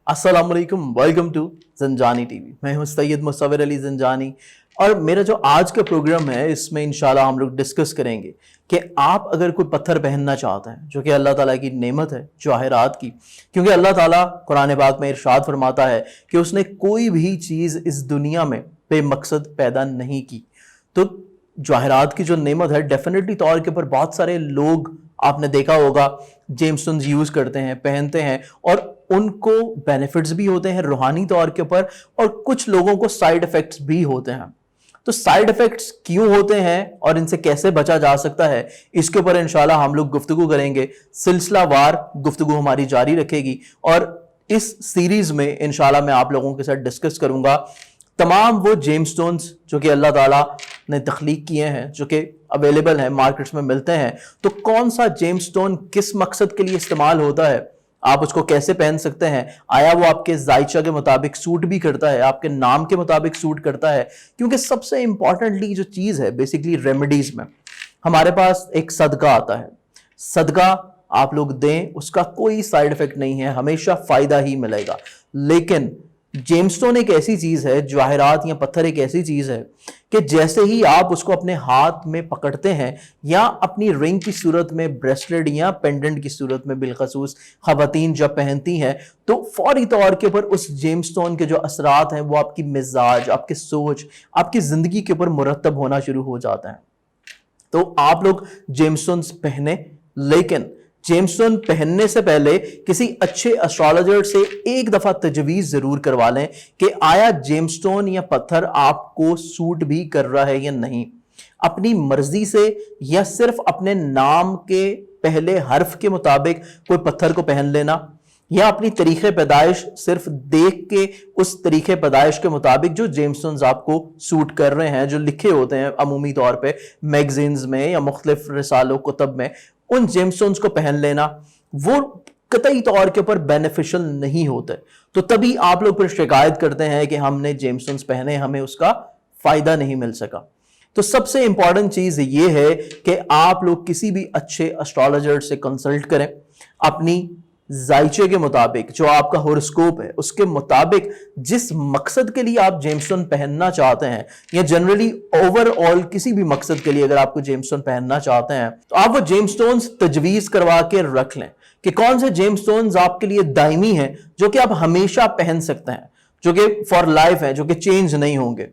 अस्सलाम वालेकुम, welcome to Zanjani TV. मैं हूं सैयद मुसव्विर अली ज़ंजानी और मेरा जो आज का प्रोग्राम है इसमें इंशाल्लाह हम लोग डिस्कस करेंगे कि आप अगर कोई पत्थर पहनना चाहते हैं जो कि अल्लाह ताला की नेमत है जवाहरात की, क्योंकि अल्लाह ताला कुरान पाक में इरशाद फरमाता है कि उसने कोई भी चीज़ इस दुनिया में बेमकसद पैदा नहीं की। तो जवाहरात की जो नेमत है डेफिनेटली तौर के ऊपर बहुत सारे लोग आपने देखा होगा जेमस्टोन्स यूज करते हैं, पहनते हैं और उनको बेनिफिट्स भी होते हैं रूहानी तौर के ऊपर और कुछ लोगों को साइड इफेक्ट्स भी होते हैं। तो साइड इफेक्ट्स क्यों होते हैं और इनसे कैसे बचा जा सकता है, इसके ऊपर इंशाल्लाह हम लोग गुफ्तगू करेंगे। सिलसिलावार गुफ्तगू हमारी जारी रखेगी और इस सीरीज में इंशाल्लाह मैं आप लोगों के साथ डिस्कस करूंगा तमाम वो जेमस्टोन्स जो कि अल्लाह ताला ने तख्लीक किए हैं, जो कि अवेलेबल हैं, मार्केट्स में मिलते हैं। तो कौन सा जेमस्टोन किस मकसद के लिए इस्तेमाल होता है, आप उसको कैसे पहन सकते हैं, आया वो आपके जायचा के मुताबिक सूट भी करता है, आपके नाम के मुताबिक सूट करता है। क्योंकि सबसे इंपॉर्टेंटली जो चीज़ है बेसिकली रेमेडीज में हमारे पास एक सदका आता है। सदका आप लोग दें, उसका कोई साइड इफेक्ट नहीं है, हमेशा फायदा ही मिलेगा। लेकिन जेमस्टोन एक ऐसी चीज है, जवाहरात या पत्थर एक ऐसी चीज है कि जैसे ही आप उसको अपने हाथ में पकड़ते हैं या अपनी रिंग की सूरत में, ब्रेसलेट या पेंडेंट की सूरत में बिलखसूस खवातीन जब पहनती हैं, तो फौरी तौर के ऊपर उस जेमस्टोन के जो असरात हैं वो आपकी मिजाज, आपकी सोच, आपकी जिंदगी के ऊपर मुरतब होना शुरू हो जाता है। तो आप लोग जेमस्टोन्स पहने, लेकिन जेमस्टोन पहनने से पहले किसी अच्छे एस्ट्रोलॉजर से एक दफा तजवीज जरूर करवा लें कि आया जेमस्टोन या पत्थर आपको सूट भी कर रहा है या नहीं। अपनी मर्जी से या सिर्फ अपने नाम के पहले हर्फ के मुताबिक कोई पत्थर को पहन लेना, या अपनी तरीके पैदाइश सिर्फ देख के उस तरीके पैदाइश के मुताबिक जो जेमस्टोन्स आपको सूट कर रहे हैं, जो लिखे होते हैं अमूमी तौर पे मैगजीन्स में या मुख्तलिफ रिसालों कुतब में, उन जेमस्टोन्स को पहन लेना, वो कतई तौर के ऊपर बेनिफिशियल नहीं होते। तो तभी आप लोग फिर शिकायत करते हैं कि हमने जेमस्टोन्स पहने, हमें उसका फायदा नहीं मिल सका। तो सबसे इंपॉर्टेंट चीज ये है कि आप लोग किसी भी अच्छे एस्ट्रोलॉजर से कंसल्ट करें, अपनी जायचे के मुताबिक, जो आपका होरोस्कोप है उसके मुताबिक, जिस मकसद के लिए आप जेमस्टोन पहनना चाहते हैं या जनरली ओवरऑल किसी भी मकसद के लिए अगर आपको जेमस्टोन पहनना चाहते हैं तो आप वो जेमस्टोन्स तजवीज करवा के रख लें कि कौन से जेमस्टोन्स आपके लिए दायमी हैं, जो कि आप हमेशा पहन सकते हैं, जो कि फॉर लाइफ है, जो कि चेंज नहीं होंगे,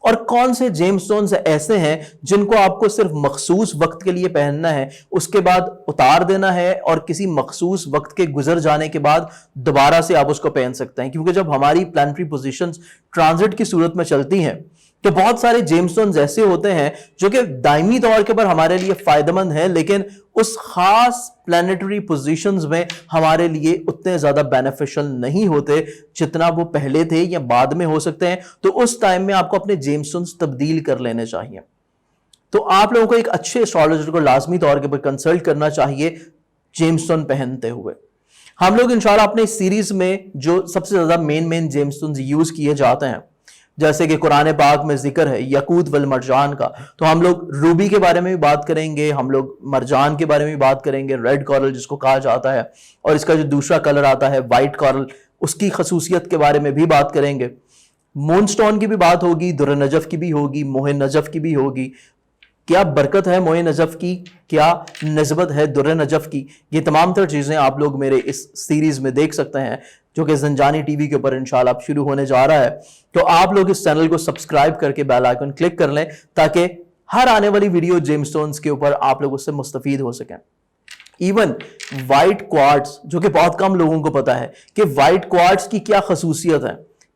और कौन से जेमस्टोन्स ऐसे हैं जिनको आपको सिर्फ मखसूस वक्त के लिए पहनना है, उसके बाद उतार देना है और किसी मखसूस वक्त के गुजर जाने के बाद दोबारा से आप उसको पहन सकते हैं। क्योंकि जब हमारी प्लानिटरी पोजीशंस ट्रांजिट की सूरत में चलती हैं तो बहुत सारे जेमस्टोन्स ऐसे होते हैं जो कि दायमी तौर के ऊपर हमारे लिए फायदेमंद है, लेकिन उस खास प्लानिटरी पोजीशंस में हमारे लिए उतने ज्यादा बेनिफिशियल नहीं होते जितना वो पहले थे या बाद में हो सकते हैं। तो उस टाइम में आपको अपने जेमस्टोन्स तब्दील कर लेने चाहिए। तो आप लोगों को एक अच्छे एस्ट्रोलॉजर को लाजमी तौर के ऊपर कंसल्ट करना चाहिए जेमस्टोन पहनते हुए। हम लोग इंशाल्लाह अपने सीरीज में जो सबसे ज्यादा मेन जेमस्टोन्स यूज किए जाते हैं, जैसे कि कुरान पाक में जिक्र है यकूत वल मरजान का, तो हम लोग रूबी के बारे में भी बात करेंगे, हम लोग मरजान के बारे में भी बात करेंगे, रेड कोरल जिसको कहा जाता है, और इसका जो दूसरा कलर आता है वाइट कोरल, उसकी खसूसियत के बारे में भी बात करेंगे। मूनस्टोन की भी बात होगी, दुर्र नजफ की भी होगी, मोहे नजफ की भी होगी। क्या बरकत है मोहे नजफ की, क्या नस्बत है दुर्र नजफ की, ये तमाम तर चीजें आप लोग मेरे इस सीरीज में देख सकते हैं जो कि ज़ंजानी टीवी के ऊपर इंशाल्लाह अब शुरू होने जा रहा है। तो आप लोग इस चैनल को सब्सक्राइब करके बेल आइकन क्लिक कर लें ताकि हर आने वाली वीडियो जेमस्टोन्स के ऊपर आप लोग उससे मुस्तफीद हो सकें। इवन वाइट क्वार्ट्स, जो कि बहुत कम लोगों को पता है कि वाइट क्वार्ट्स की क्या खसूसियत है,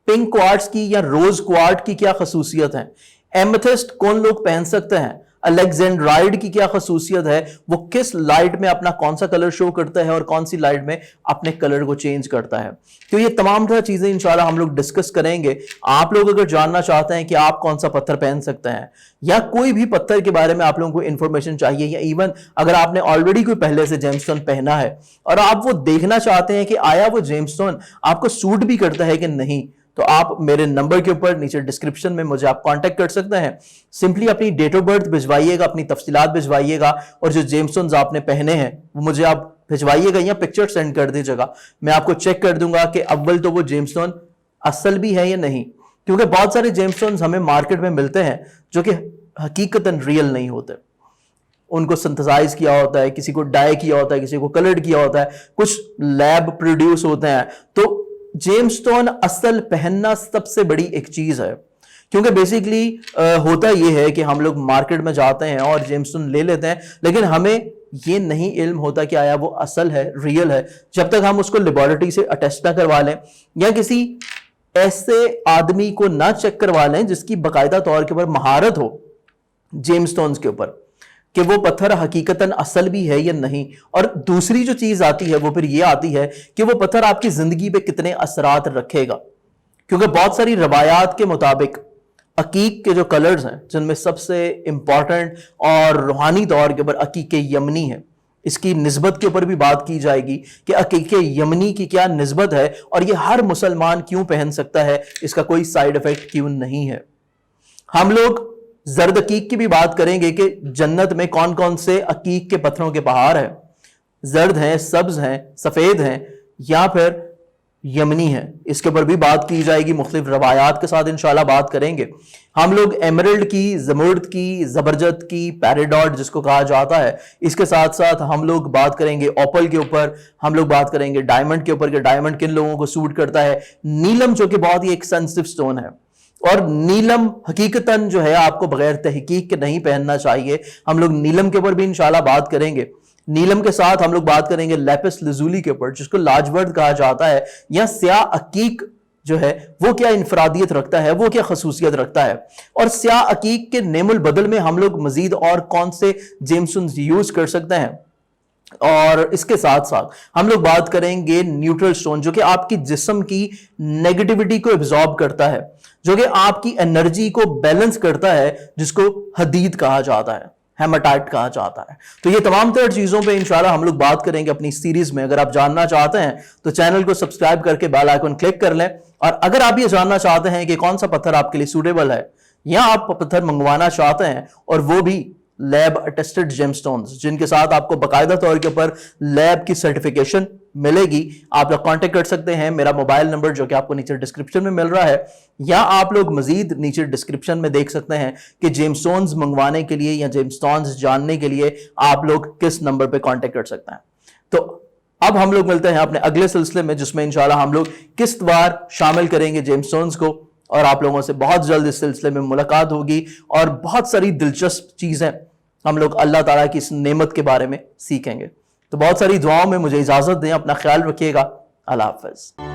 पिंक क्वार्ट्स की या रोज क्वार्ट की क्या खसूसियत है, एमेथिस्ट कौन लोग पहन सकते हैं, अलेक्जेंड्राइड की क्या खसूसियत है, वो किस लाइट में अपना कौन सा कलर शो करता है और कौन सी लाइट में अपने कलर को चेंज करता है। तो ये तमाम तरह चीजें इंशाल्लाह हम लोग डिस्कस करेंगे। आप लोग अगर जानना चाहते हैं कि आप कौन सा पत्थर पहन सकते हैं या कोई भी पत्थर के बारे में आप लोगों को इंफॉर्मेशन चाहिए, या इवन अगर आपने ऑलरेडी कोई पहले से जेमस्टोन पहना है और आप वो देखना चाहते हैं कि आया वो जेमस्टोन आपको सूट भी करता है कि नहीं, तो आप मेरे नंबर के ऊपर नीचे डिस्क्रिप्शन में मुझे आप कांटेक्ट कर सकते हैं। सिंपली अपनी डेट ऑफ बर्थ भिजवाइएगा, अपनी तफसीलात भिजवाइएगा, और जो जेमस्टोन्स आपने पहने हैं वो मुझे आप भिजवाइएगा या पिक्चर सेंड कर दीजिएगा, मैं आपको चेक कर दूंगा कि अव्वल तो वो जेमस्टोन असल भी है या नहीं, क्योंकि बहुत सारे जेमस्टोन्स हमें मार्केट में मिलते हैं जो कि हकीकतन रियल नहीं होते, उनको सिंथेसाइज किया होता है, किसी को डाई किया होता है, किसी को कलर्ड किया होता है, कुछ लैब प्रोड्यूस होते हैं। तो जेमस्टोन असल पहनना सबसे बड़ी एक चीज है, क्योंकि बेसिकली होता यह है कि हम लोग मार्केट में जाते हैं और जेमस्टोन ले लेते हैं, लेकिन हमें ये नहीं इल्म होता कि आया वो असल है, रियल है, जब तक हम उसको लेबोरेटरी से अटेस्ट ना करवा लें या किसी ऐसे आदमी को ना चेक करवा लें जिसकी बाकायदा तौर के ऊपर महारत हो जेमस्टोन्स के ऊपर, कि वो पत्थर हकीकतन असल भी है या नहीं। और दूसरी जो चीज आती है वो फिर ये आती है कि वो पत्थर आपकी जिंदगी पे कितने असरात रखेगा, क्योंकि बहुत सारी रवायात के मुताबिक अकीक के जो कलर्स हैं, जिनमें सबसे इंपॉर्टेंट और रूहानी तौर के ऊपर अकीक यमनी है, इसकी निस्बत के ऊपर भी बात की जाएगी कि अकीक यमनी की क्या निस्बत है और ये हर मुसलमान क्यों पहन सकता है, इसका कोई साइड इफेक्ट क्यों नहीं है। हम लोग जर्द अकीक की भी बात करेंगे कि जन्नत में कौन कौन से अकीक के पत्थरों के पहाड़ हैं, जर्द हैं, सब्ज हैं, सफेद हैं या फिर यमनी है, इसके ऊपर भी बात की जाएगी, मुख्तलिफ रवायात के साथ इंशाल्लाह बात करेंगे। हम लोग एमरल्ड की, जमुर्द की, जबरजत की, पैराडॉट जिसको कहा जाता है, इसके साथ साथ हम लोग बात करेंगे ओपल के ऊपर, हम लोग बात करेंगे डायमंड के ऊपर कि डायमंड किन लोगों को सूट करता है, नीलम जो कि बहुत ही एक सेंसिटिव स्टोन है और नीलम हकीकतन जो है आपको बगैर तहकीक के नहीं पहनना चाहिए, हम लोग नीलम के ऊपर भी इंशाल्लाह बात करेंगे। नीलम के साथ हम लोग बात करेंगे लेपिस लजूली के ऊपर जिसको लाजवर्द कहा जाता है, या स्याह अकीक जो है वो क्या इंफरादियत रखता है, वो क्या खसूसियत रखता है, और स्याह अकीक के नेमुल बदल में हम लोग मजीद और कौन से जेमस्टोन्स यूज कर सकते हैं। और इसके साथ साथ हम लोग बात करेंगे न्यूट्रल स्टोन जो कि आपकी जिस्म की नेगेटिविटी को एब्जॉर्ब करता है, जो कि आपकी एनर्जी को बैलेंस करता है, जिसको हदीद कहा जाता है, हेमाटाइट कहा जाता है। तो ये तमाम तरह चीजों पे इंशाल्लाह हम लोग बात करेंगे अपनी सीरीज में। अगर आप जानना चाहते हैं तो चैनल को सब्सक्राइब करके बेल आइकन क्लिक कर लें, और अगर आप ये जानना चाहते हैं कि कौन सा पत्थर आपके लिए सूटेबल है या आप पत्थर मंगवाना चाहते हैं और वो भी लैब अटेस्टेड जेमस्टोन्स जिनके साथ आपको बाकायदा तौर के ऊपर लैब की सर्टिफिकेशन मिलेगी, आप लोग कांटेक्ट कर सकते हैं। मेरा मोबाइल नंबर जो कि आपको नीचे डिस्क्रिप्शन में मिल रहा है, या आप लोग मजीद नीचे डिस्क्रिप्शन में देख सकते हैं कि जेमस्टोन्स मंगवाने के लिए या जेमस्टोन्स जानने के लिए आप लोग किस नंबर पे कांटेक्ट कर सकते हैं। तो अब हम लोग मिलते हैं अपने अगले सिलसिले में, जिसमें इंशाल्लाह हम लोग किस्तवार शामिल करेंगे जेमस्टोन्स को, और आप लोगों से बहुत जल्द इस सिलसिले में मुलाकात होगी और बहुत सारी दिलचस्प चीजें हम लोग अल्लाह ताला की इस नेमत के बारे में सीखेंगे। तो बहुत सारी दुआओं में मुझे इजाजत दें, अपना ख्याल रखिएगा, अल्लाह हाफ़िज़।